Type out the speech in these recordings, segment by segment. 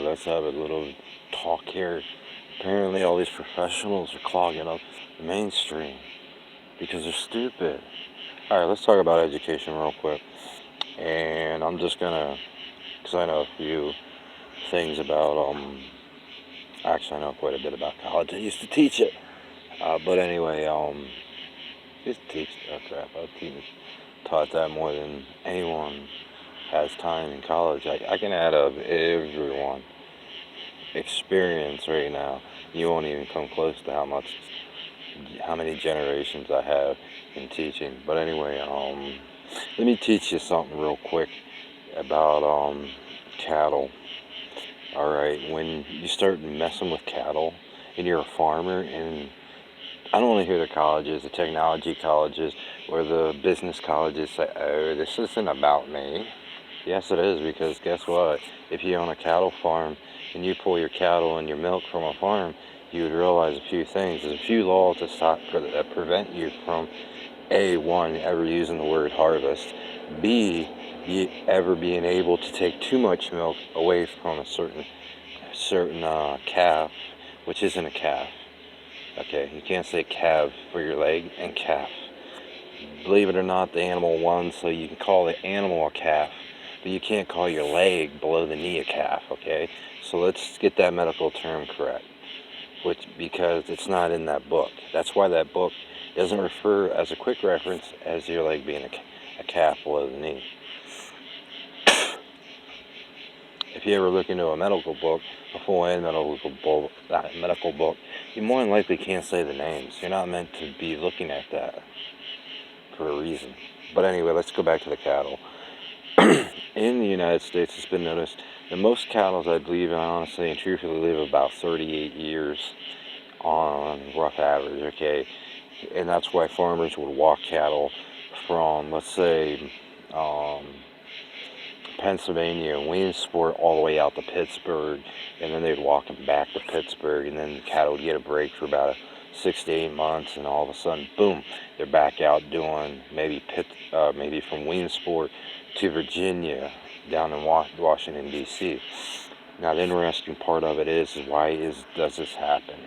let's have a little talk here. Apparently, all these professionals are clogging up the mainstream because they're stupid. Alright, let's talk about education real quick. And I'm just gonna, because I know a few things about, actually, I know quite a bit about college. I used to teach it. But anyway, used to teach, oh crap, taught that more than anyone has time in college. I can add up everyone experience right now. You won't even come close to how many generations I have in teaching. But anyway, let me teach you something real quick about cattle. All right, when you start messing with cattle and you're a farmer, and I don't want to hear the colleges, the technology colleges, or the business colleges say, "Oh, this isn't about me." Yes, it is, because guess what? If you own a cattle farm and you pull your cattle and your milk from a farm, you would realize a few things. There's a few laws that prevent you from one, ever using the word harvest, B, ever being able to take too much milk away from a certain calf, which isn't a calf. Okay, you can't say calf for your leg and calf. Believe it or not, the animal won, so you can call the animal a calf, but you can't call your leg below the knee a calf, okay? So let's get that medical term correct, because it's not in that book. That's why that book doesn't refer as a quick reference as your leg being a calf below the knee. If you ever look into a medical book, a full-end medical book, you more than likely can't say the names. You're not meant to be looking at that for a reason. But anyway, let's go back to the cattle. In the United States, it's been noticed that most cattle, I believe, honestly and truthfully, live about 38 years on rough average, okay? And that's why farmers would walk cattle from, let's say, Pennsylvania and Williamsport all the way out to Pittsburgh, and then they'd walk them back to Pittsburgh, and then the cattle would get a break for about 6 to 8 months, and all of a sudden, boom, they're back out doing maybe from Williamsport to Virginia, down in Washington, D.C. Now, the interesting part of it is does this happen?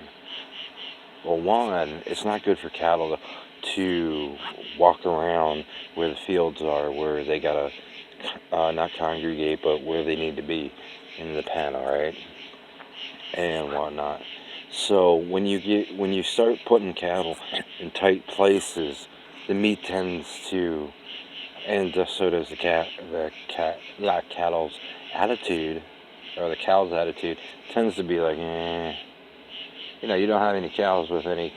Well, one, it's not good for cattle to walk around where the fields are, where they gotta not congregate, but where they need to be in the pen, all right, and whatnot. So when you start putting cattle in tight places, the meat tends to, and so does cattle's attitude, or the cow's attitude tends to be like, you don't have any cows with any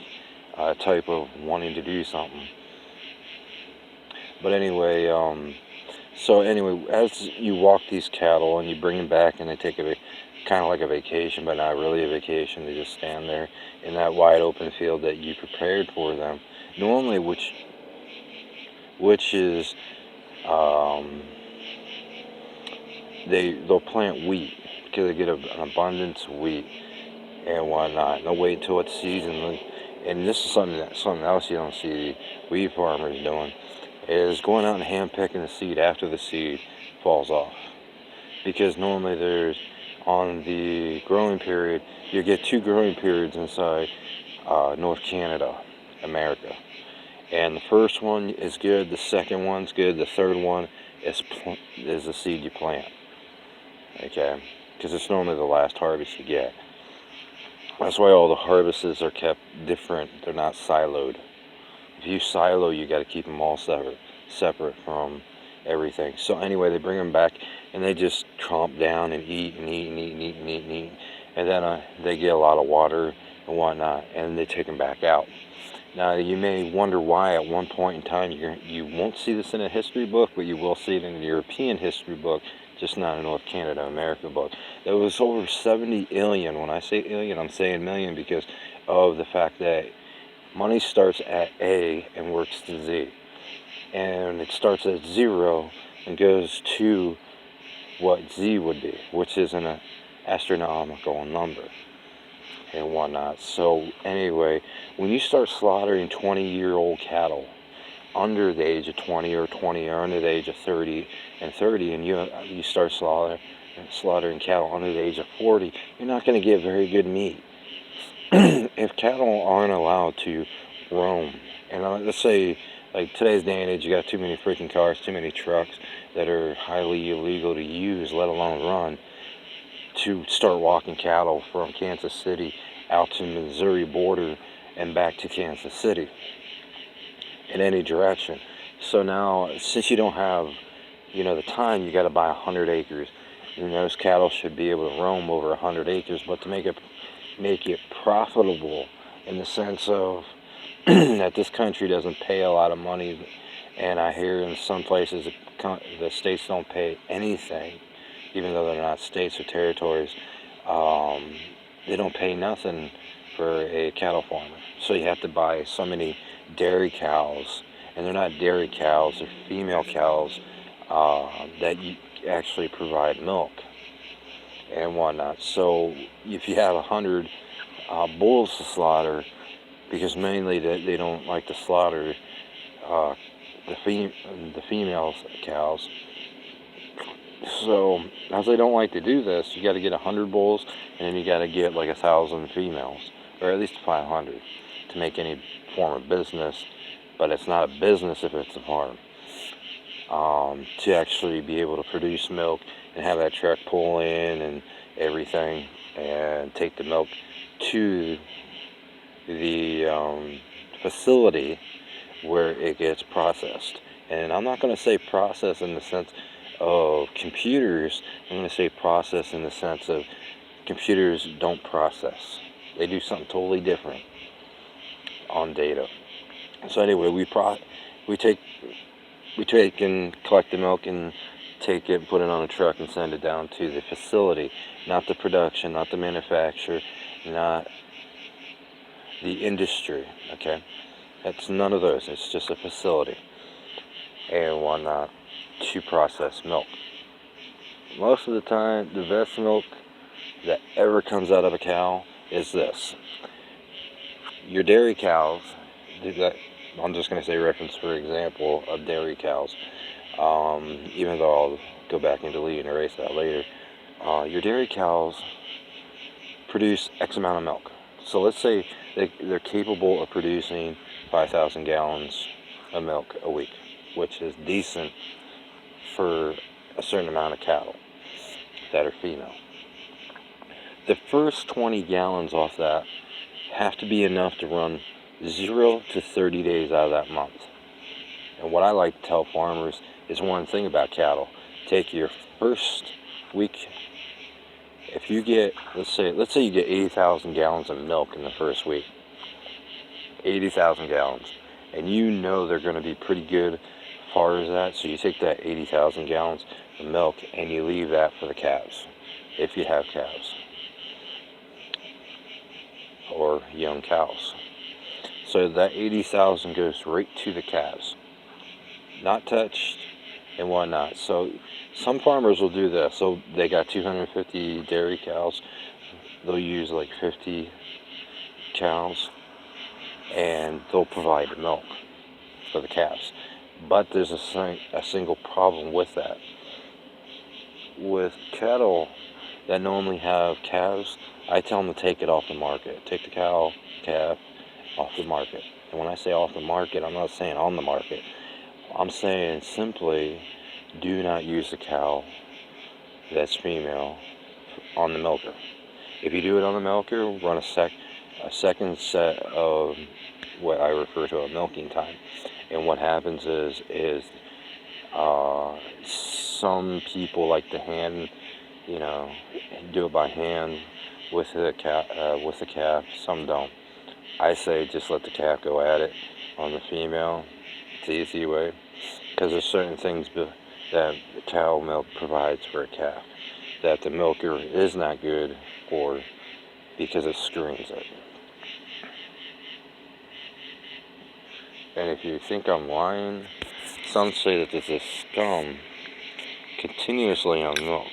type of wanting to do something. But anyway, as you walk these cattle and you bring them back, and they take kind of like a vacation, but not really a vacation. They just stand there in that wide open field that you prepared for them. Normally, which is, they'll plant wheat because they get an abundance of wheat and whatnot. And they'll wait until it's season. And this is something else you don't see wheat farmers doing, is going out and hand-picking the seed after the seed falls off. Because normally on the growing period, you get 2 growing periods inside North Canada, America. And the first one is good, the second one's good, the third one is the seed you plant. Okay? Because it's normally the last harvest you get. That's why all the harvests are kept different. They're not siloed. If you silo, you got to keep them all separate from everything. So anyway, they bring them back, and they just chomp down and eat and eat and eat and eat and eat and eat. And then they get a lot of water and whatnot, and they take them back out. Now, you may wonder why at one point in time you won't see this in a history book, but you will see it in a European history book, just not a North Canada, America book. There was over 70 alien. When I say alien, I'm saying million, because of the fact that money starts at A and works to Z. And it starts at 0 and goes to what Z would be, which is an astronomical number and whatnot. So anyway, when you start slaughtering 20-year-old cattle under the age of 20 or under the age of 30, and you start slaughtering slaughtering cattle under the age of 40, you're not going to get very good meat. If cattle aren't allowed to roam, and let's say, like today's day and age, you got too many freaking cars, too many trucks that are highly illegal to use, let alone run, to start walking cattle from Kansas City out to Missouri border and back to Kansas City in any direction. So now, since you don't have, the time, you got to buy 100 acres. And those cattle should be able to roam over 100 acres, but to make it profitable in the sense of that this country doesn't pay a lot of money, and I hear in some places the states don't pay anything, even though they're not states or territories. They don't pay nothing for a cattle farmer. So you have to buy so many dairy cows, and they're not dairy cows, they're female cows that you actually provide milk and whatnot. So if you have 100 bulls to slaughter, because mainly they don't like to slaughter the female cows. So as they don't like to do this, you got to get 100 bulls, and then you got to get like 1,000 females, or at least 500, to make any form of business. But it's not a business if it's a farm. To actually be able to produce milk and have that truck pull in and everything and take the milk to the facility where it gets processed. And I'm not going to say process in the sense of computers. I'm going to say process in the sense of computers don't process. They do something totally different on data. So anyway, we take and collect the milk and take it, put it on a truck and send it down to the facility, not the production, not the manufacturer, not the industry, okay? That's none of those. It's just a facility and whatnot to process milk. Most of the time, the best milk that ever comes out of a cow is this. Your dairy cows, I'm just going to say reference for example of dairy cows, even though I'll go back and delete and erase that later. Your dairy cows produce X amount of milk. So let's say they're capable of producing 5,000 gallons of milk a week, which is decent for a certain amount of cattle that are female. The first 20 gallons off that have to be enough to run 0 to 30 days out of that month. And what I like to tell farmers is one thing about cattle. Take your first week. If you get, let's say you get 80,000 gallons of milk in the first week. 80,000 gallons. And you know they're going to be pretty good as far as that. So you take that 80,000 gallons of milk and you leave that for the calves, if you have calves or young cows. So that 80,000 goes right to the calves, not touched and whatnot. So some farmers will do this. So they got 250 dairy cows. They'll use like 50 cows and they'll provide the milk for the calves. But there's a single problem with that. With cattle that normally have calves, I tell them to take it off the market. Take the calf off the market. And when I say off the market, I'm not saying on the market. I'm saying simply do not use the cow that's female on the milker. If you do it on the milker, run a second set of what I refer to as milking time. And what happens is some people like to hand, do it by hand with the calf. Some don't. I say just let the calf go at it on the female. It's the easy way, because there's certain things that cow milk provides for a calf that the milker is not good for, because it screens it. And if you think I'm lying, some say that this is scum continuously on milk.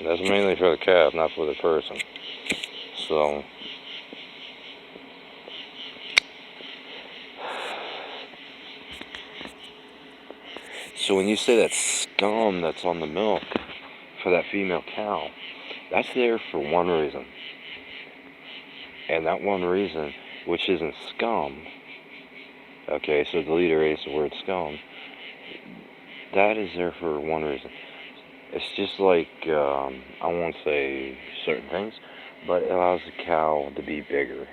That's mainly for the calf, not for the person. So when you say that scum that's on the milk, for that female cow, that's there for one reason. And that one reason, which isn't scum, okay, so delete erase the word scum, that is there for one reason. It's just like, I won't say certain things, but it allows the cow to be bigger.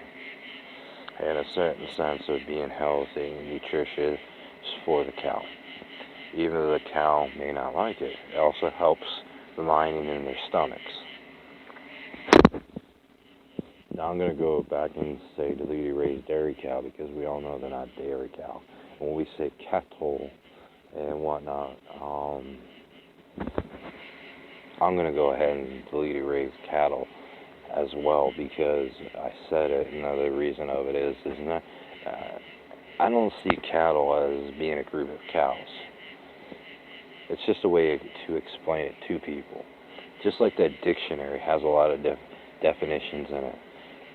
In a certain sense of being healthy and nutritious for the cow. Even though the cow may not like it, it also helps the lining in their stomachs. Now I'm going to go back and say delete erase dairy cow, because we all know they're not dairy cow. When we say cattle and whatnot, I'm going to go ahead and delete erase cattle as well, because I said it. Another reason of it is not, I don't see cattle as being a group of cows. It's just a way to explain it to people. Just like that dictionary has a lot of definitions in it.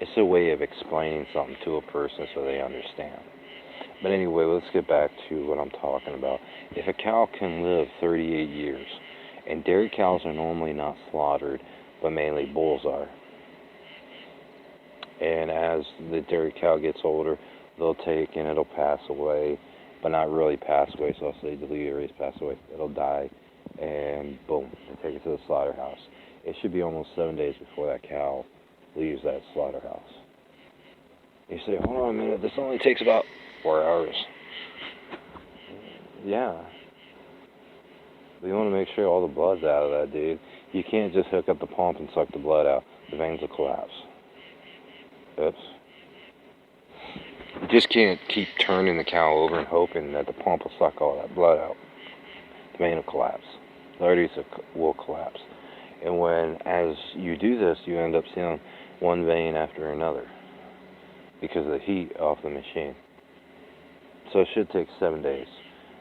It's a way of explaining something to a person so they understand. But anyway, let's get back to what I'm talking about. If a cow can live 38 years, and dairy cows are normally not slaughtered, but mainly bulls are. And as the dairy cow gets older, they'll take and it'll pass away, but not really pass away, so I'll say delete erase pass away. It'll die, and boom, they take it to the slaughterhouse. It should be almost 7 days before that cow leaves that slaughterhouse. You say, hold on a minute, this only takes about 4 hours. Yeah. We want to make sure all the blood's out of that, dude. You can't just hook up the pump and suck the blood out. The veins will collapse. Oops. You just can't keep turning the cow over and hoping that the pump will suck all that blood out. The vein will collapse. The arteries will collapse. And when, as you do this, you end up seeing one vein after another because of the heat off the machine. So it should take 7 days.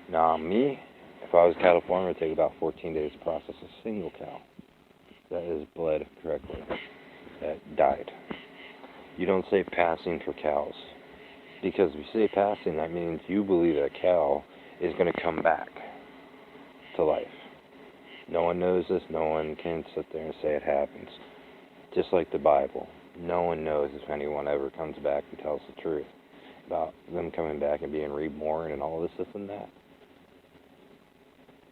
Now, me, if I was a cattle farmer, it would take about 14 days to process a single cow that is bled correctly, that died. You don't say passing for cows, because if you say passing, that means you believe that cow is going to come back to life. No one knows this. No one can sit there and say it happens. Just like the Bible, no one knows if anyone ever comes back and tells the truth about them coming back and being reborn and all this and that.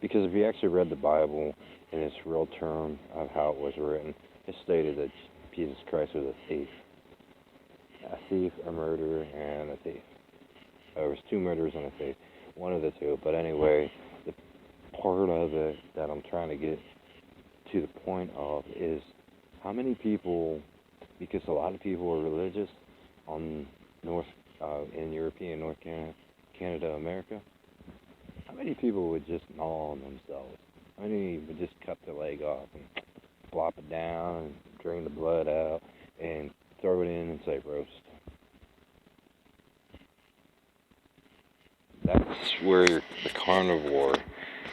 Because if you actually read the Bible in its real term of how it was written, it stated that Jesus Christ was a thief. A thief, a murderer, and a thief. There was 2 murderers and a thief. One of the two. But anyway, the part of it that I'm trying to get to the point of is how many people, because a lot of people are religious in European, North Canada, America, how many people would just gnaw on themselves? How many would just cut their leg off and plop it down and drain the blood out and throw it in and say roast? That's where the carnivore,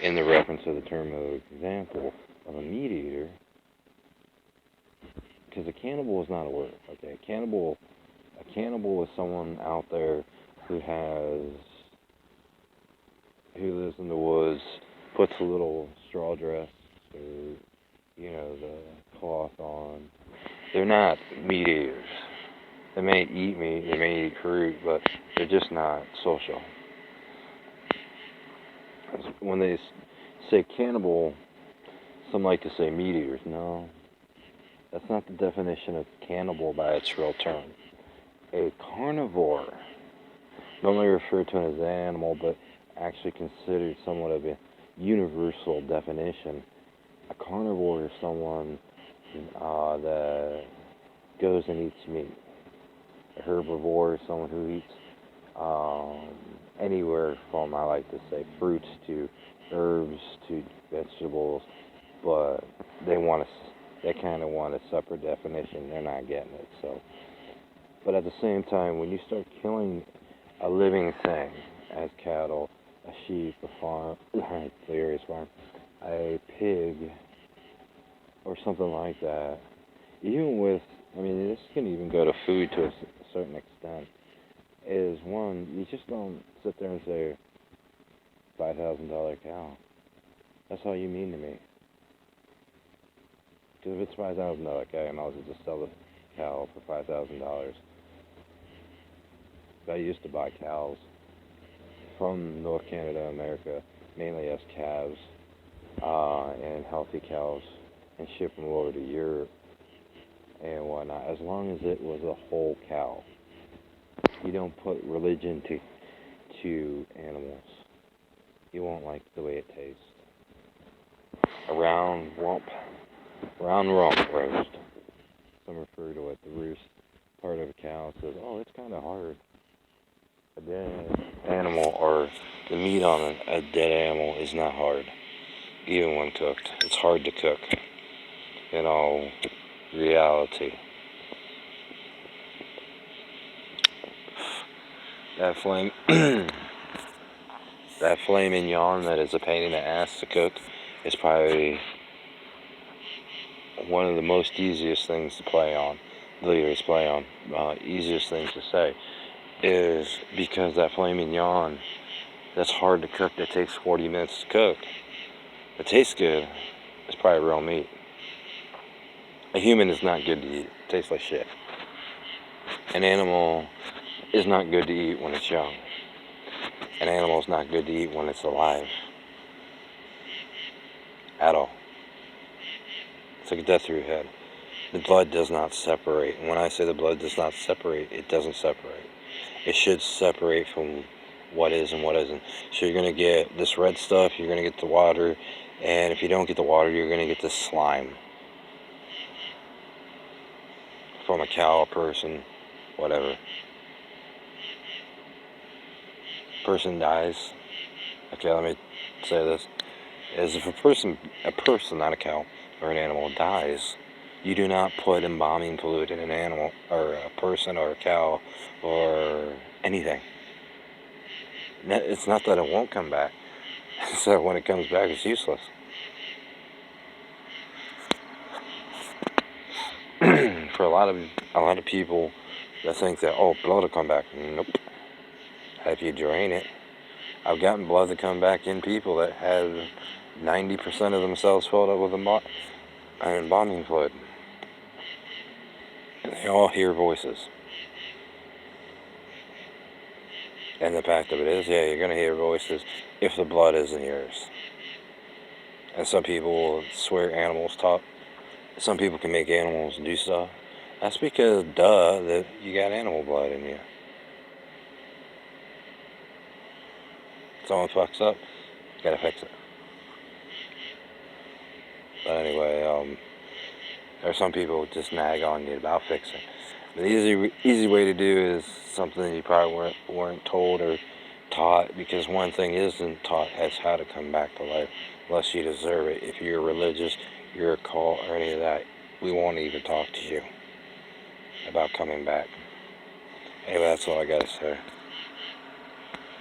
in the reference of the term of example of a meat eater, because a cannibal is not a word. Okay, a cannibal is someone out there who lives in the woods, puts a little straw dress or the cloth on. They're not meat eaters. They may eat meat, they may eat fruit, but they're just not social. When they say cannibal, some like to say meat eaters. No, that's not the definition of cannibal by its real term. A carnivore, normally referred to as an animal, but actually considered somewhat of a universal definition. A carnivore is someone that goes and eats meat. A herbivore is someone who eats anywhere from, I like to say, fruits to herbs to vegetables, but they kind of want a separate definition. They're not getting it. So, but at the same time, when you start killing a living thing, as cattle, a sheep, a farm, a pig, or something like that, even with, this can even go to food to a certain extent, is one, you just don't sit there and say, $5,000 cow. That's all you mean to me. Because if it's $5,000, okay, I might as well just sell the cow for $5,000. I used to buy cows from North Canada, America, mainly as calves and healthy cows, and ship them over to Europe and whatnot. As long as it was a whole cow, you don't put religion to animals. You won't like the way it tastes. A round rump roast. Some refer to it, the roost part of a cow. Says, oh, it's kind of hard. A dead animal, or the meat on a dead animal, is not hard, even when cooked. It's hard to cook, in all reality. That flame, that filet mignon that is a pain in the ass to cook is probably one of the most easiest things to play on, easiest things to say, is because that filet mignon that's hard to cook, that takes 40 minutes to cook, it tastes good, it's probably real meat. A human is not good to eat. It tastes like shit. An animal is not good to eat when it's young. An animal is not good to eat when it's alive. At all. It's like a death through your head. The blood does not separate. And when I say the blood does not separate, it doesn't separate. It should separate from what is and what isn't. So you're going to get this red stuff, you're going to get the water, and if you don't get the water, you're going to get this slime. From a cow, a person, whatever. Person dies. Okay, let me say this. Is if a person, not a cow, or an animal dies, you do not put embalming fluid in an animal, or a person, or a cow, or anything. It's not that it won't come back. It's that when it comes back, it's useless. For a lot of people that think that, oh, blood will come back. Nope. If you drain it, I've gotten blood to come back in people that have 90% of themselves filled up with embalming fluid. And they all hear voices. And the fact of it is, yeah, you're going to hear voices if the blood isn't yours. And some people will swear animals talk. Some people can make animals do stuff. That's because, that you got animal blood in you. If someone fucks up, you gotta fix it. But anyway, there's some people who just nag on you about fixing. The easy way to do is something you probably weren't told or taught, because one thing isn't taught as how to come back to life, unless you deserve it. If you're religious, you're a cult, or any of that, we won't even talk to you about coming back. Anyway, that's all I gotta say.